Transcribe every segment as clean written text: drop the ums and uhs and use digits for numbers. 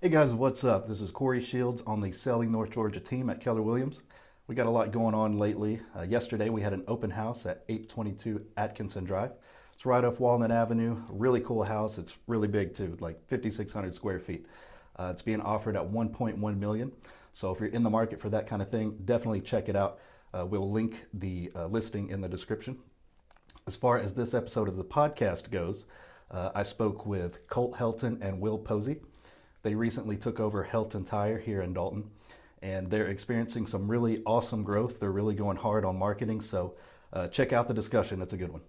Hey guys, what's up? This is Corey Shields on the Selling North Georgia team at Keller Williams. We got a lot going on lately. Yesterday we had an open house at 822 Atkinson Drive. It's right off Walnut Avenue. A really cool house. It's really big too, like 5,600 square feet. It's being offered at 1.1 million. So if you're in the market for that kind of thing, definitely check it out. We'll link the listing in the description. As far as this episode of the podcast goes, I spoke with Colt, Helton, and Will Posey. They recently took over Helton Tire here in Dalton, and they're experiencing some really awesome growth. They're really going hard on marketing, so check out the discussion. It's a good one.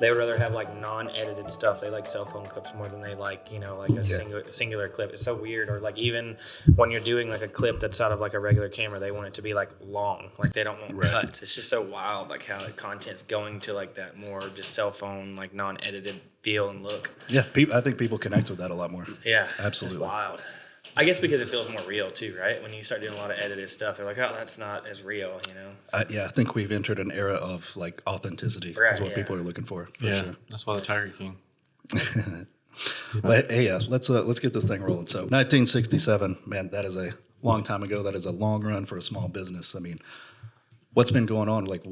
They would rather have like non-edited stuff. They like cell phone clips more than they like, like a singular clip. It's so weird. Or like even when you're doing like a clip that's out of like a regular camera, they want it to be like long. Like they don't want cuts. It's just so wild, like how the content's going to like that more just cell phone, like non-edited feel and look. Yeah, I think people connect with that a lot more. Yeah, absolutely. It's wild. I guess because it feels more real too, right? When you start doing a lot of edited stuff, they're like, oh, that's not as real, I think we've entered an era of like authenticity. Right, is what people are looking for sure. That's why the Tiger King. But hey, let's get this thing rolling. So 1967, man, that is a long time ago. That is a long run for a small business. I mean, what's been going on? Like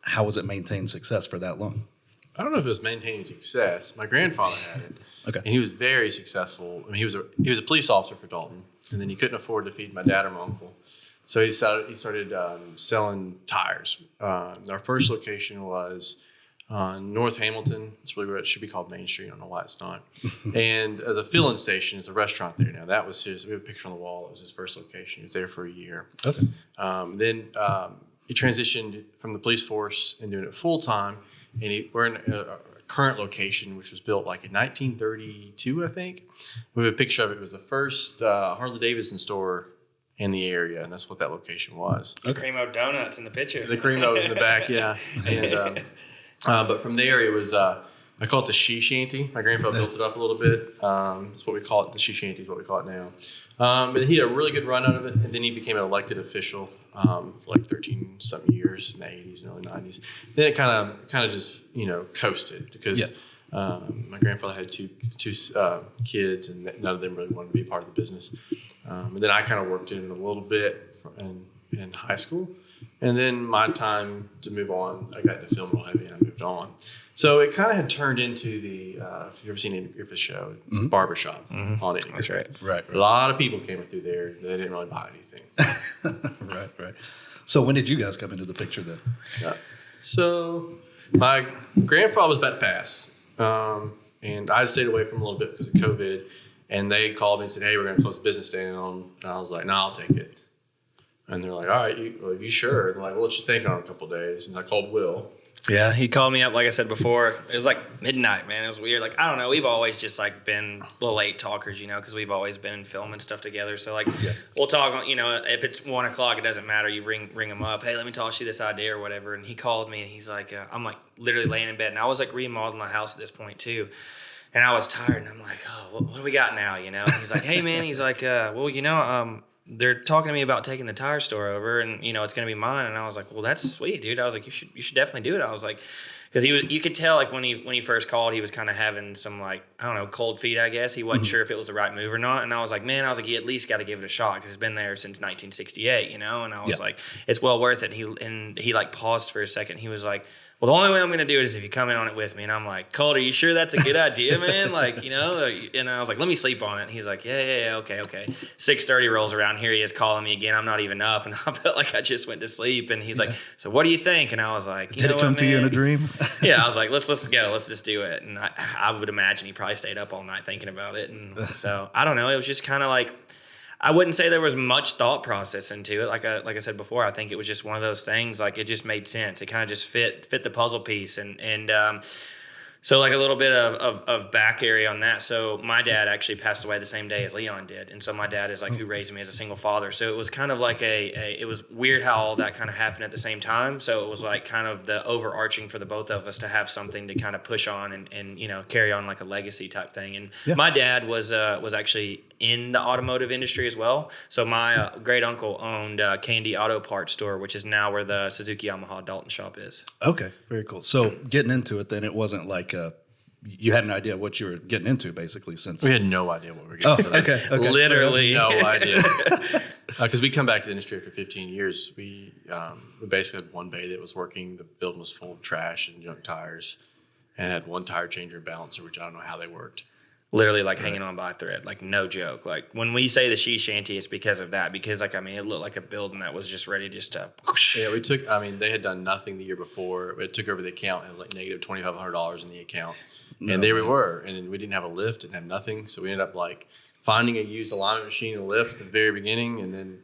how was it maintained success for that long? I don't know if it was maintaining success. My grandfather had it. Okay. And he was very successful. I mean, he was a police officer for Dalton, and then he couldn't afford to feed my dad or my uncle. So he started selling tires. Our first location was on North Hamilton. It's really where it should be called Main Street. I don't know why it's not. And as a fill-in station, there's a restaurant there now. That was his. We have a picture on the wall. It was his first location. He was there for a year. Okay. Then he transitioned from the police force and doing it full-time. And we're in a current location, which was built like in 1932, I think. We have a picture of it. It was the first Harley Davidson store in the area, and that's what that location was. The Cremo Donuts in the picture. The Cremo was in the back, yeah. And but from there, it was I call it the she shanty. My grandfather built it up a little bit. That's what we call it. The she shanty is what we call it now. But he had a really good run out of it, and then he became an elected official for like 13-something years in the 80s and early 90s. Then it kind of just coasted because my grandfather had two kids, and none of them really wanted to be a part of the business. And then I kind of worked in it a little bit in high school, and then my time to move on, I got into film real heavy, and I moved on. So it kind of had turned into the, if you've ever seen Andy Griffith's show, it's the barbershop on Andy Griffith. That's right. A lot of people came through there. They didn't really buy anything. Right. So when did you guys come into the picture then? Yeah. So my grandfather was about to pass, and I stayed away from him a little bit because of COVID. And they called me and said, "Hey, we're going to close the business down." And I was like, "No, I'll take it." And they're like, "All right, you sure?" And they're like, "Well, what you think on a couple of days?" And I called Will. Yeah, he called me up, like I said before. It was like midnight, man. It was weird. Like, I don't know. We've always just like been the late talkers, because we've always been in film and stuff together. So like, we'll talk on, if it's 1 o'clock, it doesn't matter. You ring him up. Hey, let me toss you this idea or whatever. And he called me and he's like, I'm like literally laying in bed. And I was like remodeling the house at this point too. And I was tired, and I'm like, oh, what do we got now, And he's like, hey, man, he's like, they're talking to me about taking the tire store over, and, it's going to be mine. And I was like, well, that's sweet, dude. I was like, you should definitely do it. I was like, because you could tell, like, when he first called, he was kind of having some, like, I don't know, cold feet, I guess. He wasn't sure if it was the right move or not. And I was like, man, you at least got to give it a shot because it's been there since 1968, And I was like, it's well worth it. He like paused for a second. He was like, well, the only way I'm going to do it is if you come in on it with me. And I'm like, Colt, are you sure that's a good idea, man? Like, and I was like, let me sleep on it. And he's like, yeah, okay. 6:30 rolls around. Here he is calling me again. I'm not even up. And I felt like I just went to sleep. And he's like, so what do you think? And I was like, did it come to you in a dream? Yeah, I was like, let's go. Let's just do it. And I would imagine he probably stayed up all night thinking about it. And so I don't know. It was just kind of like, I wouldn't say there was much thought process into it. Like I said before, I think it was just one of those things. Like it just made sense. It kind of just fit the puzzle piece. And so like a little bit of back area on that. So my dad actually passed away the same day as Leon did. And so my dad is like who raised me as a single father. So it was kind of like it was weird how all that kind of happened at the same time. So it was like kind of the overarching for the both of us to have something to kind of push on and carry on like a legacy type thing. And my dad was actually in the automotive industry as well. So my great uncle owned Candy Auto Parts store, which is now where the Suzuki Yamaha Dalton shop is. Okay, very cool. So getting into it, then it wasn't like you had an idea what you were getting into, basically. Since we had no idea what we were getting into. Okay. Literally no idea. Because we come back to the industry after 15 years. We basically had one bay that was working. The building was full of trash and junk tires, and had one tire changer and balancer, which I don't know how they worked. Literally like hanging on by a thread, like no joke. Like when we say the she shanty, it's because of that. Because like, I mean, it looked like a building that was just ready just to. Yeah, they had done nothing the year before. It took over the account and it was like negative $2,500 in the the and there we were. And then we didn't have a lift, didn't have nothing. So we ended up like finding a used alignment machine and lift at the very beginning, and then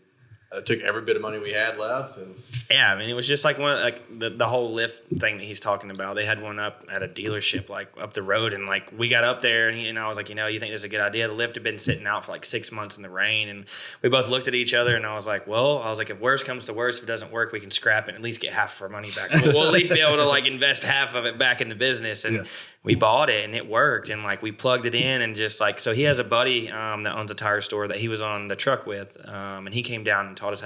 took every bit of money we had left. And yeah, I mean, it was just like the whole lift thing that he's talking about. They had one up at a dealership like up the road, and like we got up there, and I was like, you think this is a good idea? The lift had been sitting out for like 6 months in the rain, and we both looked at each other, and I was like, if worst comes to worst, if it doesn't work, we can scrap it and at least get half of our money back. We'll at least be able to like invest half of it back in the business. And we bought it, and it worked, and like we plugged it in, and just like, so he has a buddy that owns a tire store that he was on the truck with, and he came down and taught us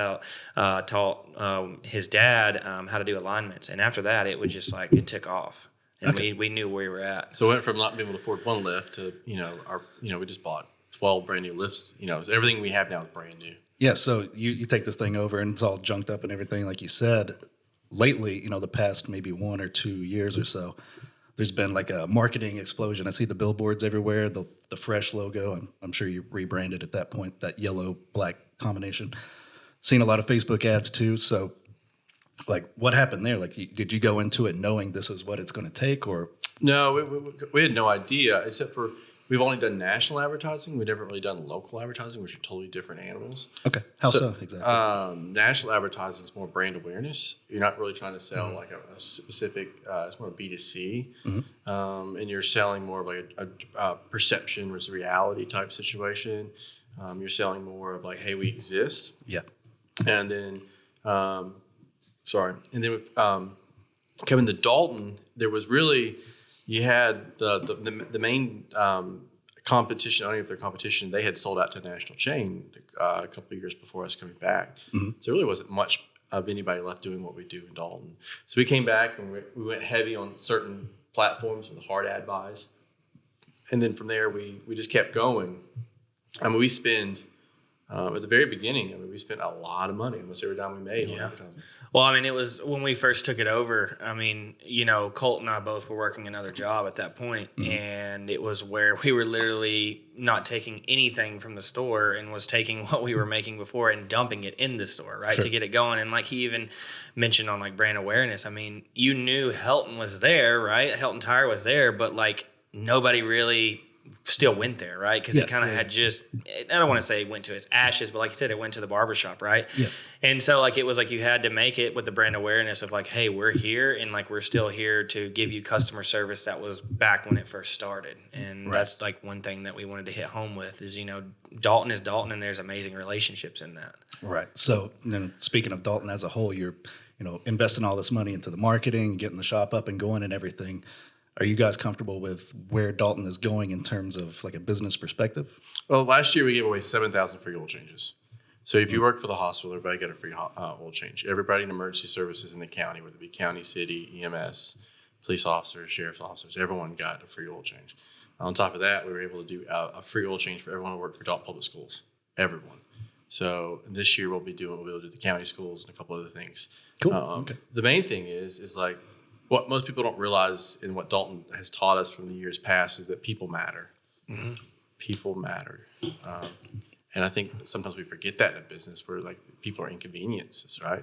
his dad how to do alignments, and after that it was just like it took off, and we knew where we were at. So we went from not being able to afford one lift to we just bought 12 brand new lifts. Everything we have now is brand new. Yeah, so you take this thing over and it's all junked up and everything, like you said. Lately, the past maybe 1 or 2 years or so, there's been like a marketing explosion. I see the billboards everywhere, the Fresh logo. I'm sure you rebranded at that point, that yellow-black combination. Seen a lot of Facebook ads too. So, like, what happened there? Like, did you go into it knowing this is what it's going to take, or? No, we had no idea, except for we've only done national advertising. We've never really done local advertising, which are totally different animals. Okay, how so exactly? National advertising is more brand awareness. You're not really trying to sell like a specific. It's more B2C, and you're selling more of like a perception versus reality type situation. You're selling more of like, hey, we exist. Yeah. And then, Kevin, the Dalton, there was really, you had the main competition, only if their competition, they had sold out to a national chain a couple of years before us coming back. So there really wasn't much of anybody left doing what we do in Dalton. So we came back and we went heavy on certain platforms with hard ad buys. And then from there, we just kept going. I mean, we spend, at the very beginning, we spent a lot of money, almost every time we made. Yeah. Well, I mean, it was when we first took it over. I mean, Colt and I both were working another job at that point, and it was where we were literally not taking anything from the store and was taking what we were making before and dumping it in the store, right, to get it going. And like he even mentioned on like brand awareness, I mean, you knew Helton was there, right? Helton Tire was there, but like nobody really still went there, right? Because it kind of had just, I don't want to say went to its ashes, but like you said, it went to the barbershop, right? Yeah. And so like it was like you had to make it with the brand awareness of like, hey, we're here, and like we're still here to give you customer service that was back when it first started. And that's like one thing that we wanted to hit home with is, Dalton is Dalton, and there's amazing relationships in that. Right. So speaking of Dalton as a whole, you're investing all this money into the marketing, getting the shop up and going and everything. Are you guys comfortable with where Dalton is going in terms of like a business perspective? Well, last year we gave away 7,000 free oil changes. So if you work for the hospital, everybody got a free oil change. Everybody in emergency services in the county, whether it be county, city, EMS, police officers, sheriff's officers, everyone got a free oil change. On top of that, we were able to do a free oil change for everyone who worked for Dalton Public Schools. Everyone. So this year we'll be able to do the county schools and a couple other things. Cool. Okay. The main thing is like, what most people don't realize and what Dalton has taught us from the years past is that people matter. People matter. And I think sometimes we forget that in a business where like people are inconveniences, right?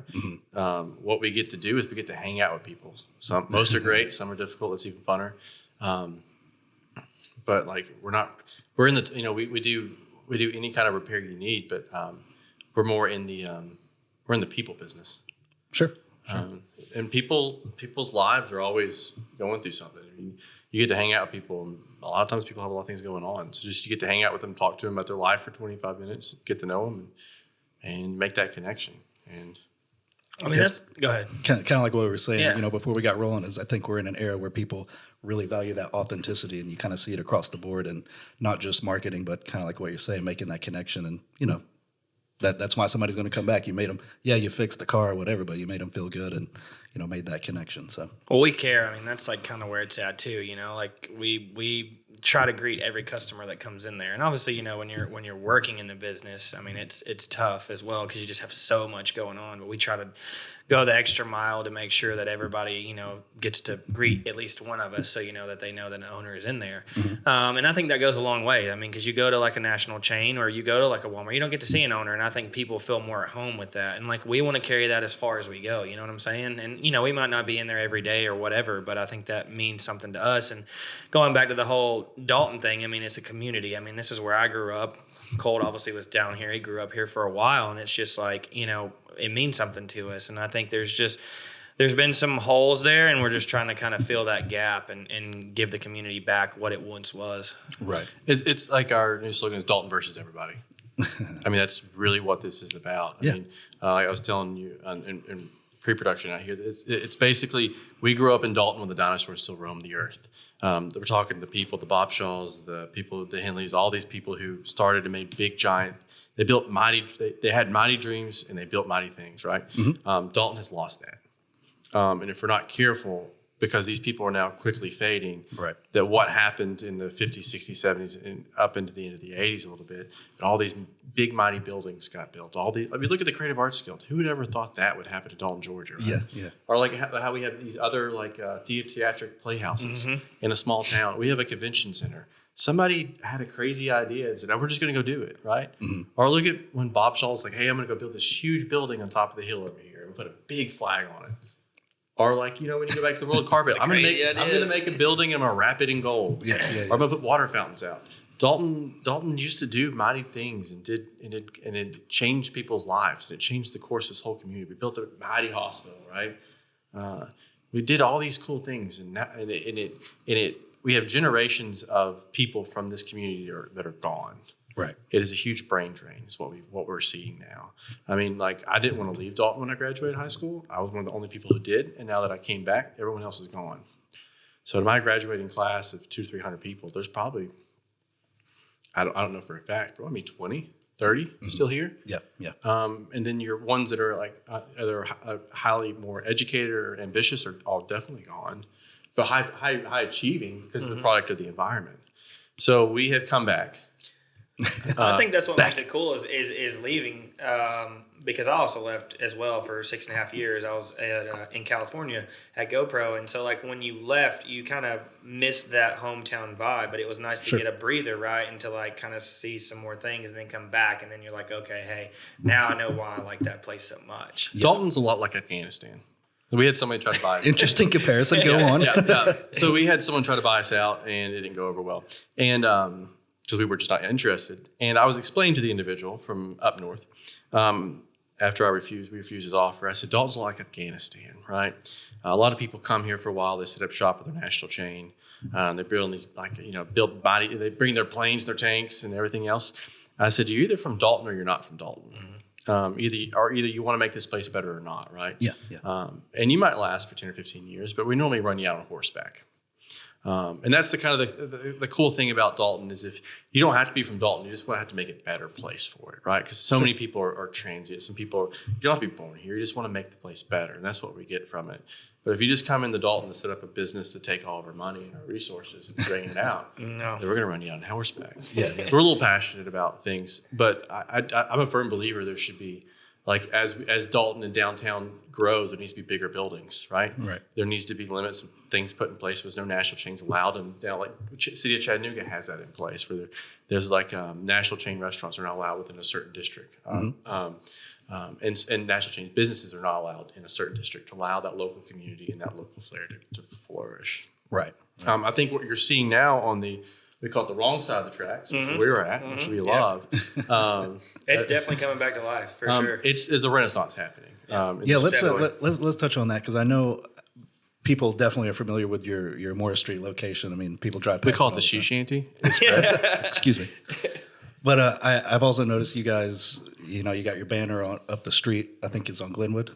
What we get to do is we get to hang out with people. Most are great, some are difficult. It's even funner. But like we're in the, we do any kind of repair you need, but we're more in the, we're in the people business. Sure. And people's lives are always going through something. I mean, you get to hang out with people, and a lot of times people have a lot of things going on. So just you get to hang out with them, talk to them about their life for 25 minutes, get to know them, and make that connection. And I mean, go ahead. Kind of like what we were saying, Yeah. before we got rolling, is I think we're in an era where people really value that authenticity, and you kind of see it across the board, and not just marketing, but kind of like what you're saying, making that connection. And, that's why somebody's going to come back. You made them, you fixed the car or whatever, but you made them feel good and, made that connection. So, well, we care. I mean, that's like kind of where it's at too, like we try to greet every customer that comes in there. And obviously, when you're working in the business, I mean, it's tough as well, because you just have so much going on, but we try to go the extra mile to make sure that everybody, gets to greet at least one of us, so that they know that an owner is in there. Mm-hmm. And I think that goes a long way. I mean, because you go to like a national chain or you go to like a Walmart, you don't get to see an owner, and I think people feel more at home with that. And like, we want to carry that as far as we go. You know what I'm saying? And we might not be in there every day or whatever, but I think that means something to us. And going back to the whole Dalton thing, I mean, it's a community. I mean, this is where I grew up. Colt obviously was down here. He grew up here for a while, and it's just like, it means something to us. And I think there's been some holes there, and we're just trying to kind of fill that gap and give the community back what it once was. Right. It's like our new slogan is Dalton versus everybody. I mean, that's really what this is about. I mean, like I was telling you in pre-production out here, it's basically, we grew up in Dalton when the dinosaurs still roamed the earth. We're talking the people, the Bobshaws, the people, the Henleys, all these people who started and made big, giant. They built they had mighty dreams, and they built mighty things, right? Mm-hmm. Dalton has lost that. And if we're not careful, because these people are now quickly fading, right, that what happened in the 50s, 60s, 70s, and up into the end of the 80s a little bit, and all these big, mighty buildings got built. Look at the Creative Arts Guild. Who would ever thought that would happen to Dalton, Georgia? Right? Yeah. Or like how we have these other theatric playhouses in a small town. We have a convention center. Somebody had a crazy idea and said, "Oh, we're just going to go do it," right? Mm-hmm. Or look at when Bob Schall's like, "Hey, I'm going to go build this huge building on top of the hill over here and put a big flag on it." Or when you go back to the World Carpet, I'm going to make a building and I'm going to wrap it in gold. Yeah. Or I'm going to put water fountains out. Dalton used to do mighty things and it changed people's lives. And it changed the course of this whole community. We built a mighty hospital, right? We did all these cool things, and we have generations of people from this community that are gone. Right. It is a huge brain drain, is what we're seeing now. I mean, I didn't want to leave Dalton when I graduated high school. I was one of the only people who did, and now that I came back, everyone else is gone. So in my graduating class of 200-300 people, there's probably, I don't know for a fact, but 20, 30 still here. Yeah. And then your ones that are either highly more educated or ambitious are all definitely gone, but high achieving because of the product of the environment. So we have come back. I think that's what makes it cool is leaving, because I also left as well for 6.5 years. I was in California at GoPro, and so when you left, you kind of missed that hometown vibe. But it was nice to get a breather, right, and to kind of see some more things, and then come back, and then you're like, okay, hey, now I know why I like that place so much. Dalton's a lot like Afghanistan. We had somebody try to buy us. Interesting comparison. Go on. Yeah. So we had someone try to buy us out, and it didn't go over well, and because we were just not interested. And I was explaining to the individual from up north, after we refused his offer, I said, Dalton's like Afghanistan, right? A lot of people come here for a while. They set up shop with their national chain. They're building these, build body. They bring their planes, their tanks, and everything else. I said, you're either from Dalton or you're not from Dalton. Mm-hmm. Either you want to make this place better or not, right? Yeah. And you might last for 10 or 15 years, but we normally run you out on horseback. And that's the kind of the cool thing about Dalton is if you don't have to be from Dalton, you just want to have to make a better place for it, right? Because so many people are transient. Some people, you don't have to be born here. You just want to make the place better, and that's what we get from it. But if you just come into Dalton to set up a business to take all of our money and our resources and drain it out, then we're going to run you out on horseback. Yeah. We're a little passionate about things, but I'm a firm believer there should be, as Dalton and downtown grows, there needs to be bigger buildings, right? Right. There needs to be limits of things put in place. There's no national chains allowed, and down City of Chattanooga has that in place, where there's national chain restaurants are not allowed within a certain district, and national chain businesses are not allowed in a certain district to allow that local community and that local flair to flourish. Right. I think what you're seeing now we call it the wrong side of the tracks, which we were at, which we love. It's definitely coming back to life for sure. It's a renaissance happening. Let's touch on that, because I know people definitely are familiar with your Morris Street location. I mean, people drive past. We call it the she shanty. Excuse me. But I've also noticed you guys, you got your banner up the street. I think it's on Glenwood.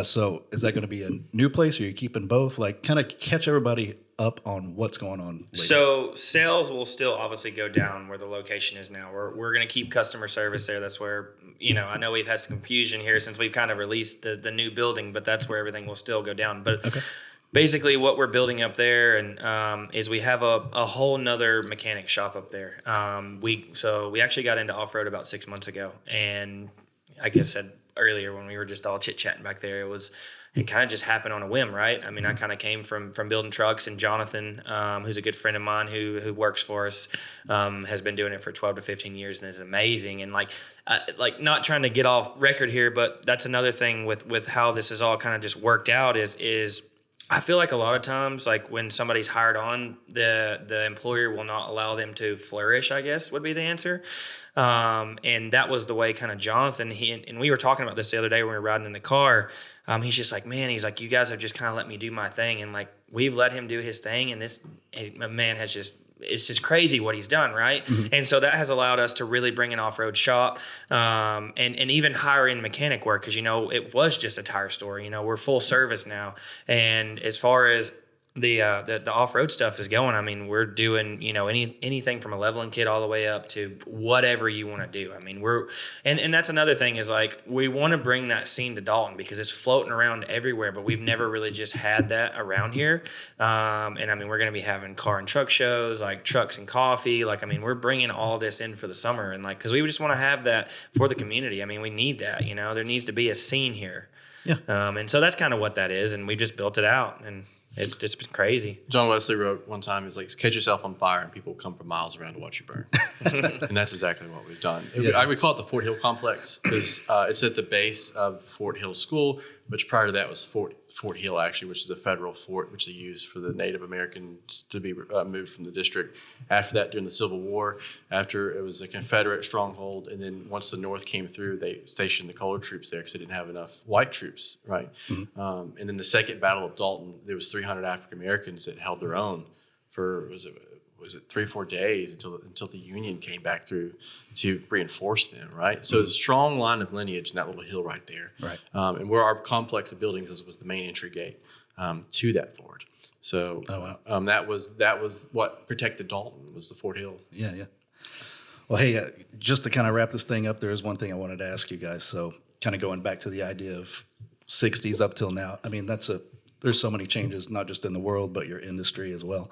So is that going to be a new place, or are you keeping both? Like, kind of catch everybody up on what's going on lately. So sales will still obviously go down where the location is now. We're going to keep customer service there. That's where, I know we've had some confusion here since we've kind of released the new building, but that's where everything will still go down. But okay. Basically what we're building up there is we have a whole nother mechanic shop up there. We actually got into off-road about 6 months ago. And like I said earlier, when we were just all chit-chatting back there, it kind of just happened on a whim, right? I mean, I kind of came from building trucks, and Jonathan, who's a good friend of mine who works for us, has been doing it for 12 to 15 years and is amazing. And like not trying to get off record here, but that's another thing with how this is all kind of just worked out is I feel like a lot of times, like when somebody's hired on, the employer will not allow them to flourish, I guess would be the answer. And that was the way kind of Jonathan, and we were talking about this the other day when we were riding in the car. He's just like, man, he's like, you guys have just kind of let me do my thing. And like, we've let him do his thing. And this man it's just crazy what he's done, right? Mm-hmm. And so that has allowed us to really bring an off-road shop, and even hire in mechanic work, because it was just a tire store. We're full service now, and as far as the off-road stuff is going, I mean, we're doing anything from a leveling kit all the way up to whatever you want to do. I mean, and that's another thing is like we want to bring that scene to Dalton because it's floating around everywhere, but we've never really just had that around here. And I mean, we're going to be having car and truck shows, like trucks and coffee. Like, I mean, we're bringing all this in for the summer, and like, because we just want to have that for the community. I mean, we need that. There needs to be a scene here. Yeah. And so that's kind of what that is, and we just built it out, and it's just been crazy. John Wesley wrote one time, he's like, catch yourself on fire and people come from miles around to watch you burn. And that's exactly what we've done. Yeah. I would call it the Fort Hill Complex because it's at the base of Fort Hill School, which prior to that was Fort Hill, actually, which is a federal fort which they used for the Native Americans to be moved from the district. After that, during the Civil War, after it was a Confederate stronghold, and then once the North came through, they stationed the colored troops there because they didn't have enough white troops, right? Mm-hmm. And then the Second Battle of Dalton, there was 300 African Americans that held their own for was it 3 or 4 days until the Union came back through to reinforce them, right? So there's a strong line of lineage in that little hill right there. Right. And where our complex of buildings was the main entry gate to that fort. So that was what protected Dalton, was the Fort Hill. Yeah. Well, hey, just to kind of wrap this thing up, there is one thing I wanted to ask you guys. So kind of going back to the idea of 60s up till now, I mean, there's so many changes, not just in the world, but your industry as well.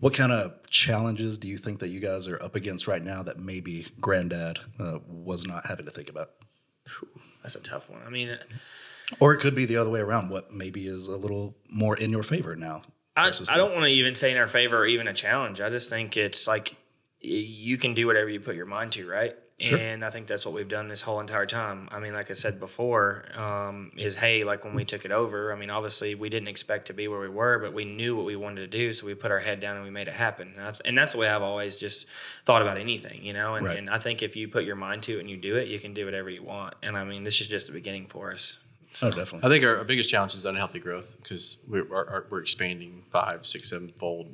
What kind of challenges do you think that you guys are up against right now that maybe Granddad was not having to think about? That's a tough one. I mean, or it could be the other way around. What maybe is a little more in your favor now? I don't want to even say in our favor or even a challenge. I just think it's like you can do whatever you put your mind to, right? Sure. And I think that's what we've done this whole entire time. I mean, like I said before, like when we took it over, I mean, obviously we didn't expect to be where we were, but we knew what we wanted to do. So we put our head down and we made it happen. And that's the way I've always just thought about anything, And, right. And I think if you put your mind to it and you do it, you can do whatever you want. And I mean, this is just the beginning for us. Oh, definitely. I think our biggest challenge is unhealthy growth because we're expanding 5, 6, 7-fold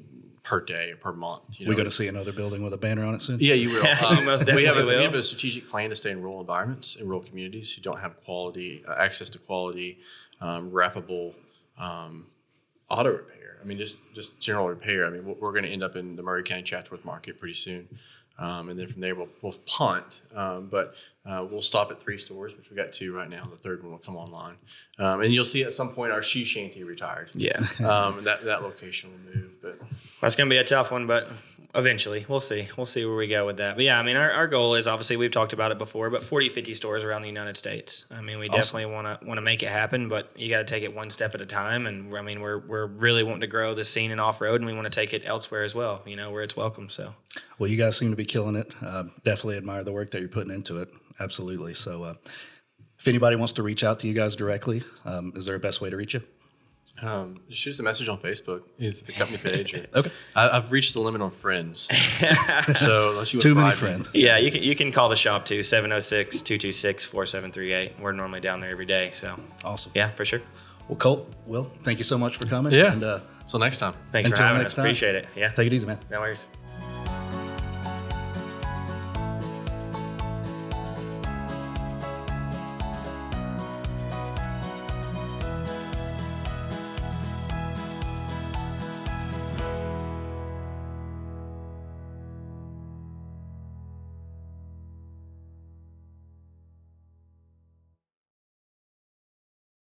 per day or per month. We're going to see another building with a banner on it soon? Yeah, you will. Most definitely we have a strategic plan to stay in rural environments, in rural communities who don't have access to quality, wrappable auto repair. I mean, just general repair. I mean, we're going to end up in the Murray County Chatsworth market pretty soon. And then from there, we'll punt. But we'll stop at 3 stores, which we got 2 right now. The 3rd one will come online. And you'll see at some point our she shanty retired. Yeah. That location will move. But that's going to be a tough one, but eventually we'll see. We'll see where we go with that. But yeah, I mean, our goal is obviously we've talked about it before, but 40, 50 stores around the United States. I mean, we definitely want to make it happen, but you got to take it one step at a time. And I mean, we're really wanting to grow the scene in off-road, and we want to take it elsewhere as well, where it's welcome. So, well, you guys seem to be killing it. Definitely admire the work that you're putting into it. Absolutely. So if anybody wants to reach out to you guys directly, is there a best way to reach you? Just shoot us a message on Facebook. It's the company page. Okay. I've reached the limit on friends. So unless you too many friends. Yeah, you can call the shop too, 706-226-4738. We're normally down there every day. So awesome. Yeah, for sure. Well, Colt, Will, thank you so much for coming. Yeah. And until next time. Thanks for having us. Appreciate it. Yeah. Take it easy, man. No worries.